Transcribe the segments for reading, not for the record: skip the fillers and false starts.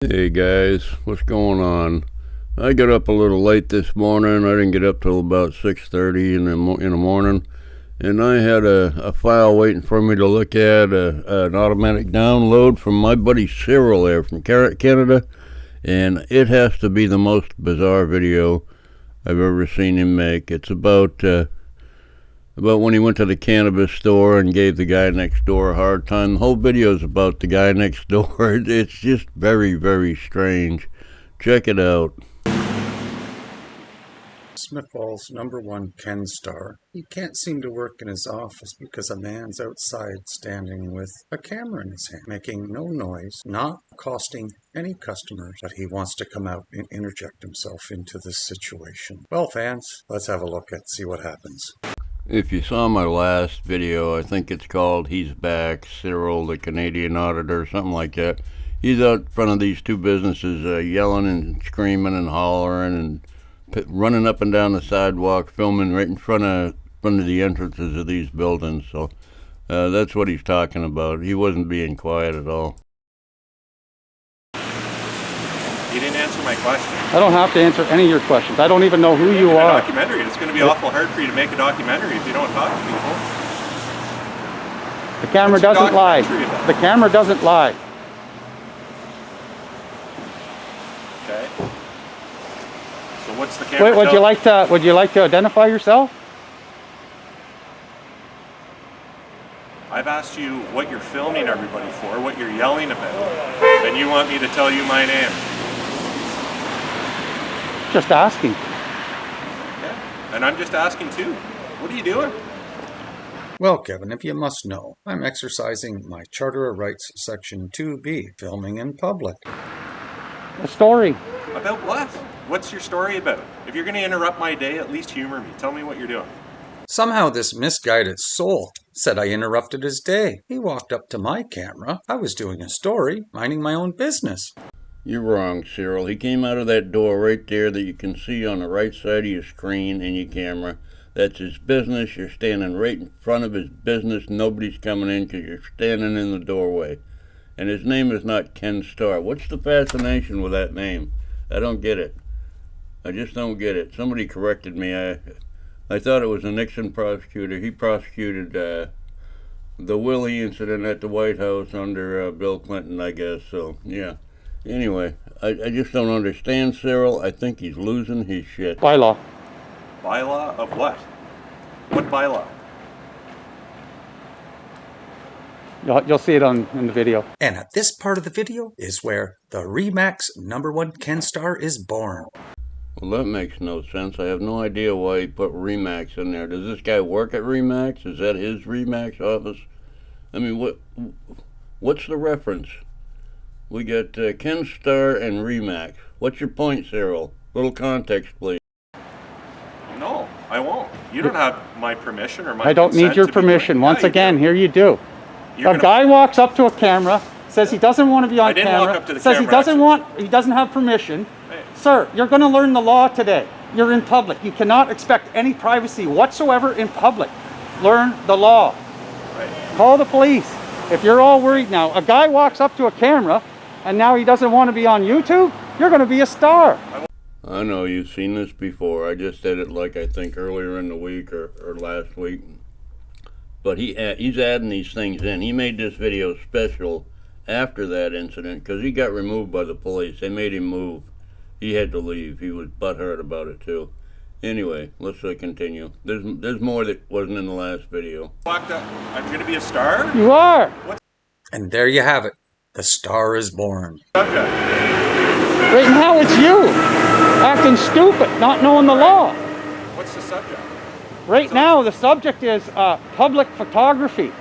Hey guys, what's going on? I got up a little late this morning. I didn't get up till about 6:30 in the morning, and I had a file waiting for me to look at, an automatic download from my buddy Cyril there from Canada, and it has to be the most bizarre video I've ever seen him make. It's about when he went to the cannabis store and gave the guy next door a hard time. The whole video is about the guy next door. It's just very, very strange. Check it out. Smithwall's #1 Ken star. He can't seem to work in his office because a man's outside standing with a camera in his hand, making no noise, not costing any customers, but he wants to come out and interject himself into this situation. Well, fans, let's have a look and see what happens. If you saw my last video, I think it's called He's Back, Cyril, the Canadian auditor, something like that. He's out in front of these two businesses yelling and screaming and hollering and running up and down the sidewalk, filming right in front of the entrances of these buildings. So that's what he's talking about. He wasn't being quiet at all. You didn't answer my question. I don't have to answer any of your questions. I don't even know who you are. A documentary. It's going to be awful hard for you to make a documentary if you don't talk to people. The camera doesn't lie. The camera doesn't lie. Okay. So what's the camera? Wait, would you like to identify yourself? I've asked you what you're filming everybody for, what you're yelling about, and you want me to tell you my name. Just asking. Yeah. And I'm just asking too. What are you doing? Well, Kevin, if you must know, I'm exercising my Charter of Rights Section 2B, filming in public. A story. About what? What's your story about? If you're going to interrupt my day, at least humor me. Tell me what you're doing. Somehow this misguided soul said I interrupted his day. He walked up to my camera. I was doing a story, minding my own business. You're wrong, Cyril. He came out of that door right there that you can see on the right side of your screen and your camera. That's his business. You're standing right in front of his business. Nobody's coming in because you're standing in the doorway. And his name is not Ken Starr. What's the fascination with that name? I don't get it. I just don't get it. Somebody corrected me. I thought it was a Nixon prosecutor. He prosecuted the Willie incident at the White House under Bill Clinton, I guess. So, yeah. Anyway, I just don't understand Cyril. I think he's losing his shit. Bylaw. Bylaw of what? What bylaw? You'll see it in the video. And at this part of the video is where the Remax #1 Ken star is born. Well, that makes no sense. I have no idea why he put Remax in there. Does this guy work at Remax? Is that his Remax office? I mean, what's the reference? We got Ken Starr and Remax. What's your point, Cyril? Little context, please. No, I won't. You don't have my permission or my I don't need your permission. Once again, here you do. A guy walks up to a camera, says he doesn't want to be on camera. I didn't walk up to the says camera. he doesn't have permission. Hey. Sir, you're going to learn the law today. You're in public. You cannot expect any privacy whatsoever in public. Learn the law. Right. Call the police. If you're all worried now, a guy walks up to a camera and now he doesn't want to be on YouTube, you're going to be a star. I know you've seen this before. I just did it I think earlier in the week or last week. But he's adding these things in. He made this video special after that incident because he got removed by the police. They made him move. He had to leave. He was butthurt about it too. Anyway, let's continue. There's more that wasn't in the last video. Walked up. I'm going to be a star? You are. And there you have it. The star is born. Okay. Right now it's you, acting stupid, not knowing the law. What's the subject? Right now the subject is public photography.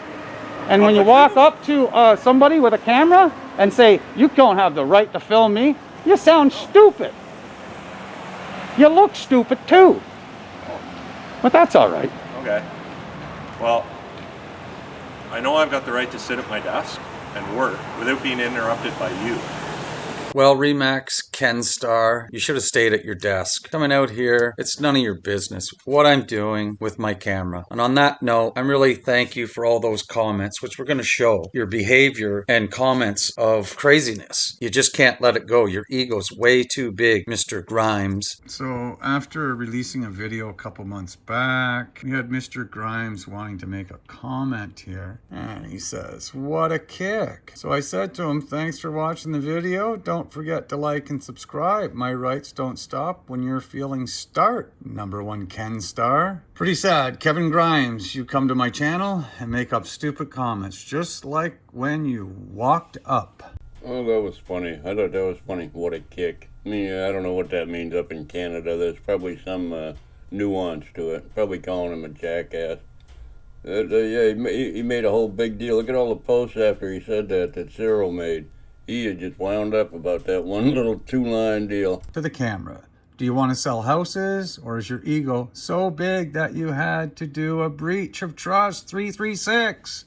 And when you walk up to somebody with a camera and say, you don't have the right to film me, you sound stupid. You look stupid too. But that's all right. Okay. Well, I know I've got the right to sit at my desk and work without being interrupted by you. Well, Remax, Ken Star, you should have stayed at your desk. Coming out here, it's none of your business what I'm doing with my camera. And on that note, I'm really thank you for all those comments, which we're going to show your behavior and comments of craziness. You just can't let it go. Your ego's way too big, Mr. Grimes. So after releasing a video a couple months back, we had Mr. Grimes wanting to make a comment here. And he says, what a kick. So I said to him, thanks for watching the video. Don't forget to like and subscribe. My rights don't stop when your feelings start. Number one Ken Star. Pretty sad, Kevin Grimes, you come to my channel and make up stupid comments just like when you walked up. Oh, that was funny. I thought that was funny. What a kick. I mean, I don't know what that means up in Canada. There's probably some nuance to it. Probably calling him a jackass. Yeah, he made a whole big deal. Look at all the posts after he said that Cyril made. He had just wound up about that one little two-line deal. To the camera. Do you want to sell houses, or is your ego so big that you had to do a breach of trust 336?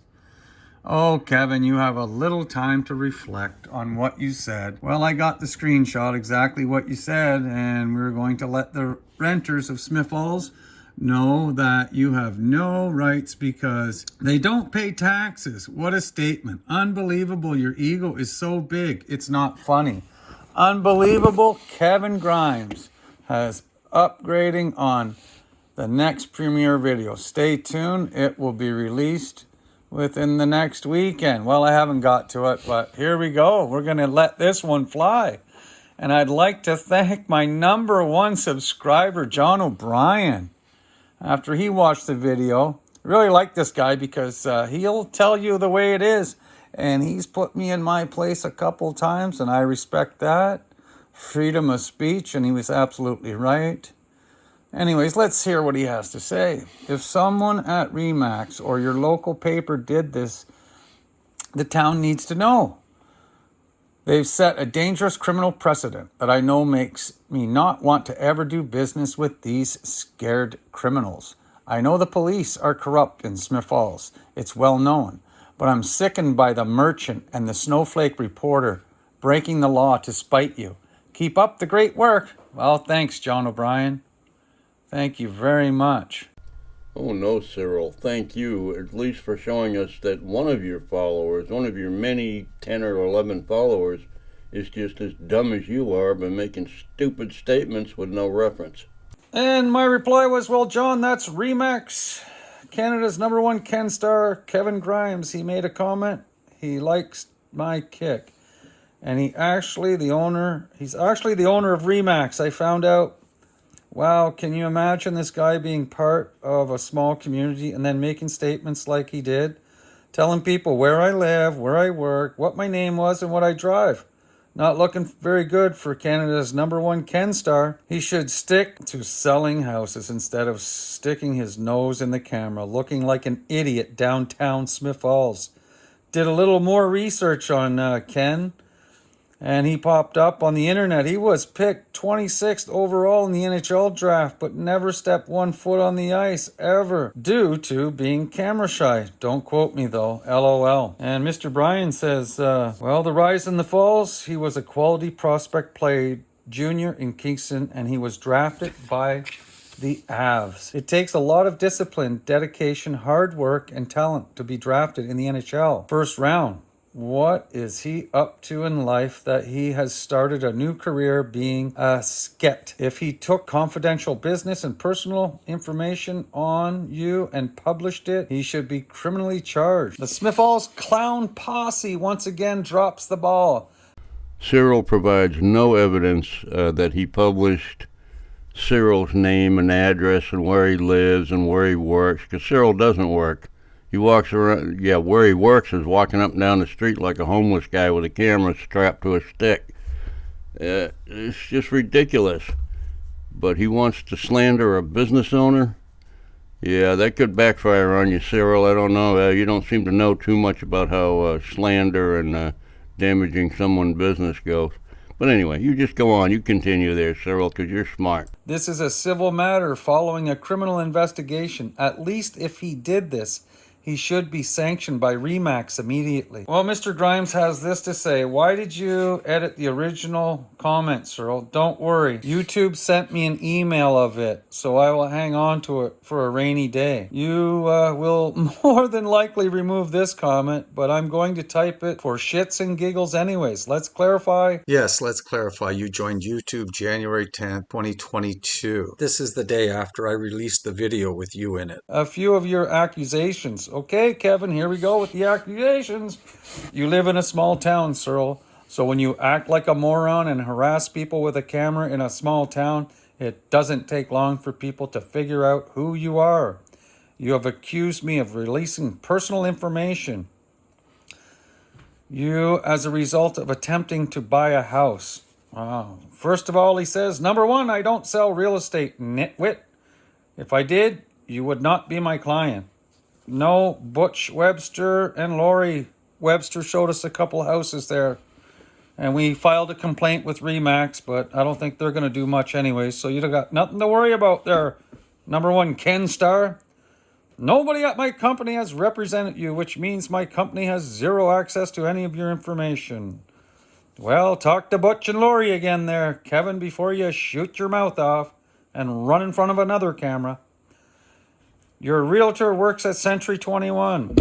Oh, Kevin, you have a little time to reflect on what you said. Well, I got the screenshot, exactly what you said, and we're going to let the renters of Smith Falls know that you have no rights because they don't pay taxes. What a statement. Unbelievable. Your ego is so big. It's not funny. Unbelievable. Kevin Grimes has upgrading on the next premiere video. Stay tuned. It will be released within the next weekend. Well, I haven't got to it, but here we go. We're going to let this one fly. And I'd like to thank my number one subscriber, John O'Brien. After he watched the video, I really like this guy because he'll tell you the way it is. And he's put me in my place a couple times, and I respect that. Freedom of speech, and he was absolutely right. Anyways, let's hear what he has to say. If someone at Remax or your local paper did this, the town needs to know. They've set a dangerous criminal precedent that I know makes me not want to ever do business with these scared criminals. I know the police are corrupt in Smith Falls. It's well known. But I'm sickened by the merchant and the snowflake reporter breaking the law to spite you. Keep up the great work. Well, thanks, John O'Brien. Thank you very much. Oh no, Cyril, thank you at least for showing us that one of your followers, one of your many 10 or 11 followers, is just as dumb as you are by making stupid statements with no reference. And my reply was, well, John, that's Remax, Canada's number one Ken Star, Kevin Grimes. He made a comment. He likes my kick. And he's actually the owner of Remax. I found out. Wow, can you imagine this guy being part of a small community and then making statements like he did? Telling people where I live, where I work, what my name was, and what I drive. Not looking very good for Canada's number one Ken Star. He should stick to selling houses instead of sticking his nose in the camera, looking like an idiot downtown Smith Falls. Did a little more research on Ken. And he popped up on the internet. He was picked 26th overall in the NHL draft, but never stepped 1 foot on the ice ever due to being camera shy. Don't quote me though, LOL. And Mr. Bryan says, well, the rise in the Falls, he was a quality prospect, played junior in Kingston, and he was drafted by the Avs. It takes a lot of discipline, dedication, hard work, and talent to be drafted in the NHL. First round. What is he up to in life that he has started a new career being a sket? If he took confidential business and personal information on you and published it, he should be criminally charged. The Smith Falls clown posse once again drops the ball. Cyril provides no evidence that he published Cyril's name and address and where he lives and where he works, because Cyril doesn't work. He walks around, where he works is walking up and down the street like a homeless guy with a camera strapped to a stick. It's just ridiculous. But he wants to slander a business owner? Yeah, that could backfire on you, Cyril. I don't know. You don't seem to know too much about how slander and damaging someone's business goes. But anyway, you just go on. You continue there, Cyril, because you're smart. This is a civil matter following a criminal investigation. At least if he did this, he should be sanctioned by Remax immediately. Well, Mr. Grimes has this to say. Why did you edit the original comment, Cyril? Don't worry. YouTube sent me an email of it, so I will hang on to it for a rainy day. You will more than likely remove this comment, but I'm going to type it for shits and giggles anyways. Let's clarify. Yes, let's clarify. You joined YouTube January 10th, 2022. This is the day after I released the video with you in it. A few of your accusations. Okay, Kevin, here we go with the accusations. You live in a small town, Cyril. So when you act like a moron and harass people with a camera in a small town, it doesn't take long for people to figure out who you are. You have accused me of releasing personal information. You, as a result of attempting to buy a house. First of all, he says, number one, I don't sell real estate, nitwit. If I did, you would not be my client. No, Butch Webster and Lori Webster showed us a couple houses there. And we filed a complaint with Remax, but I don't think they're going to do much anyway. So you got nothing to worry about there. Number one, Ken Starr. Nobody at my company has represented you, which means my company has zero access to any of your information. Well, talk to Butch and Lori again there, Kevin, before you shoot your mouth off and run in front of another camera. Your realtor works at Century 21.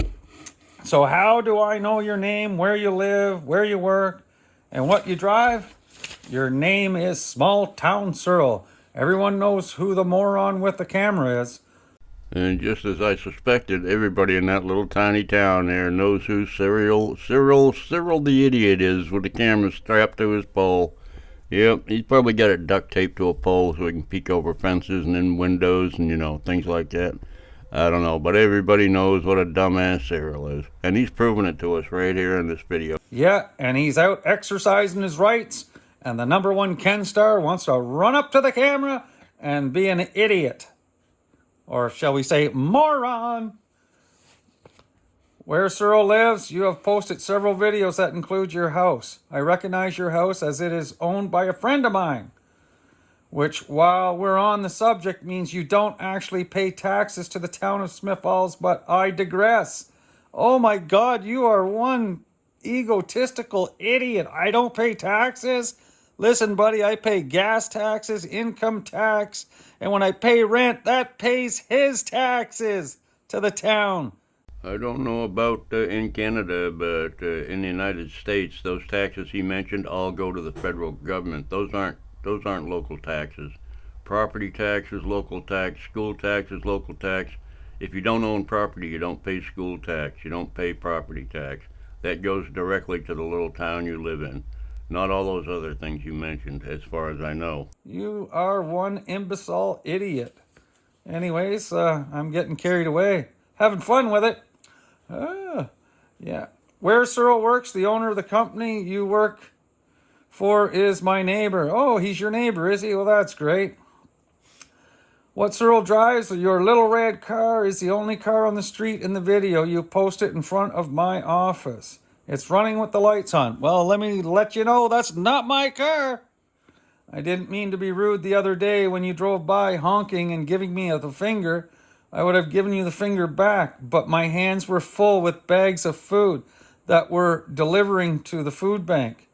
So how do I know your name, where you live, where you work, and what you drive? Your name is Small Town Cyril. Everyone knows who the moron with the camera is. And just as I suspected, everybody in that little tiny town there knows who Cyril the idiot is with the camera strapped to his pole. Yep, he's probably got it duct taped to a pole so he can peek over fences and in windows and, things like that. I don't know, but everybody knows what a dumbass Cyril is. And he's proving it to us right here in this video. Yeah, and he's out exercising his rights. And the number one Ken Star wants to run up to the camera and be an idiot. Or shall we say moron. Where Cyril lives, you have posted several videos that include your house. I recognize your house as it is owned by a friend of mine. Which, while we're on the subject, means you don't actually pay taxes to the town of Smith Falls, but I digress. Oh my God, you are one egotistical idiot. I don't pay taxes? Listen, buddy, I pay gas taxes, income tax, and when I pay rent, that pays his taxes to the town. I don't know about in Canada, but in the United States, those taxes he mentioned all go to the federal government. Those aren't local taxes. Property taxes, local tax. School taxes, local tax. If you don't own property, you don't pay school tax. You don't pay property tax. That goes directly to the little town you live in. Not all those other things you mentioned, as far as I know. You are one imbecile idiot. Anyways, I'm getting carried away. Having fun with it. Yeah. Where Cyril works, the owner of the company you work for is my neighbor. Oh, he's your neighbor, is he? Well, that's great. What Cyril drives, your little red car, is the only car on the street in the video. You post it in front of my office. It's running with the lights on. Well, let me let you know that's not my car. I didn't mean to be rude the other day when you drove by honking and giving me the finger. I would have given you the finger back, but my hands were full with bags of food that were delivering to the food bank.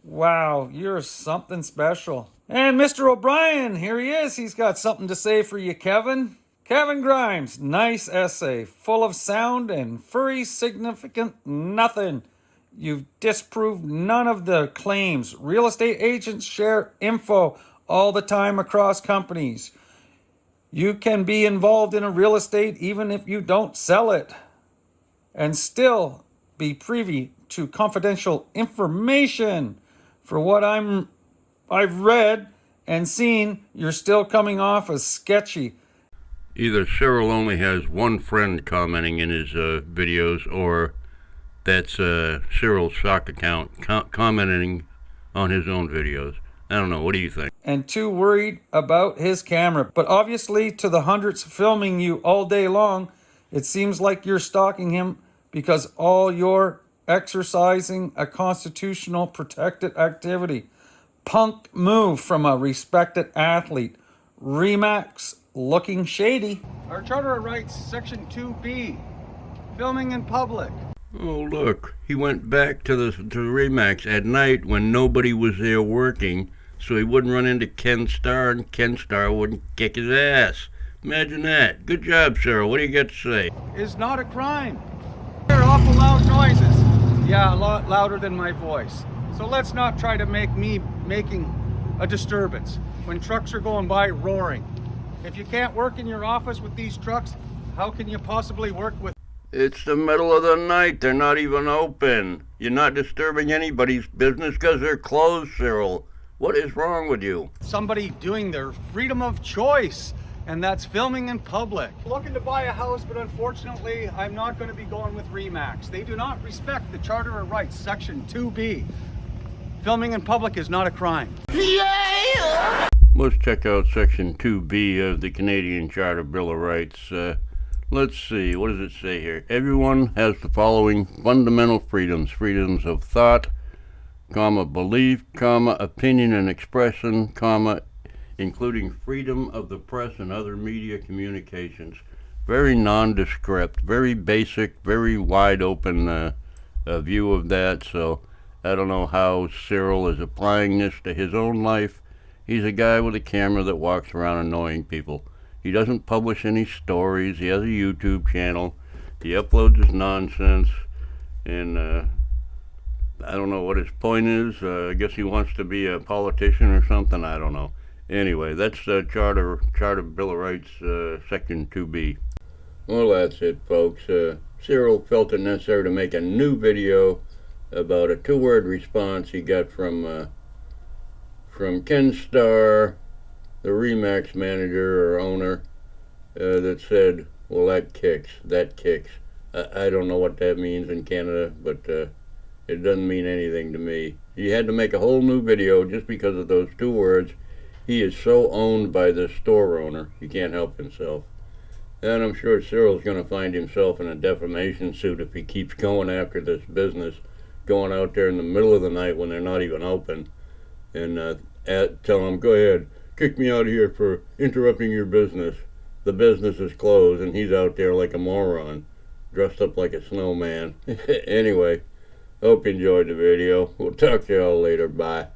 Wow, you're something special. And Mr. O'Brien, here he is. He's got something to say for you, Kevin. Kevin Grimes, nice essay, full of sound and furry significant nothing. You've disproved none of the claims. Real estate agents share info all the time across companies. You can be involved in a real estate even if you don't sell it and still be privy to confidential information. For what I've read and seen, you're still coming off as sketchy. Either Cyril only has one friend commenting in his videos, or that's Cyril's shock account commenting on his own videos. I don't know. What do you think? And too worried about his camera. But obviously, to the hundreds filming you all day long, it seems like you're stalking him because all you're exercising a constitutional protected activity. Punk move from a respected athlete. Remax looking shady. Our charter rights, section 2B. Filming in public. Oh, look, he went back to the Remax at night when nobody was there working, so he wouldn't run into Ken Starr, and Ken Starr wouldn't kick his ass. Imagine that. Good job, Cyril. What do you got to say? Is not a crime. They're awful loud noises. Yeah, a lot louder than my voice. So let's not try to make me making a disturbance when trucks are going by roaring. If you can't work in your office with these trucks, how can you possibly work with? It's the middle of the night. They're not even open. You're not disturbing anybody's business because they're closed, Cyril. What is wrong with you? Somebody doing their freedom of choice, and that's filming in public. Looking to buy a house, but unfortunately, I'm not going to be going with Remax. They do not respect the Charter of Rights, Section 2B. Filming in public is not a crime. Let's check out Section 2B of the Canadian Charter Bill of Rights. Let's see, what does it say here? Everyone has the following fundamental freedoms. Freedoms of thought, belief, opinion and expression, including freedom of the press and other media communications. Very nondescript, very basic, very wide open view of that. So I don't know how Cyril is applying this to his own life. He's a guy with a camera that walks around annoying people. He doesn't publish any stories. He has a YouTube channel. He uploads his nonsense. And I don't know what his point is. I guess he wants to be a politician or something. I don't know. Anyway, that's the Charter Bill of Rights, Section 2B. Well, that's it, folks. Cyril felt it necessary to make a new video about a two-word response he got from Ken Starr, the Remax manager or owner, that said, well, that kicks. I don't know what that means in Canada, but it doesn't mean anything to me. He had to make a whole new video just because of those two words. He is so owned by the store owner, he can't help himself. And I'm sure Cyril's going to find himself in a defamation suit if he keeps going after this business, going out there in the middle of the night when they're not even open, and tell them, go ahead, kick me out of here for interrupting your business. The business is closed, and he's out there like a moron, dressed up like a snowman. Anyway, hope you enjoyed the video. We'll talk to y'all later. Bye.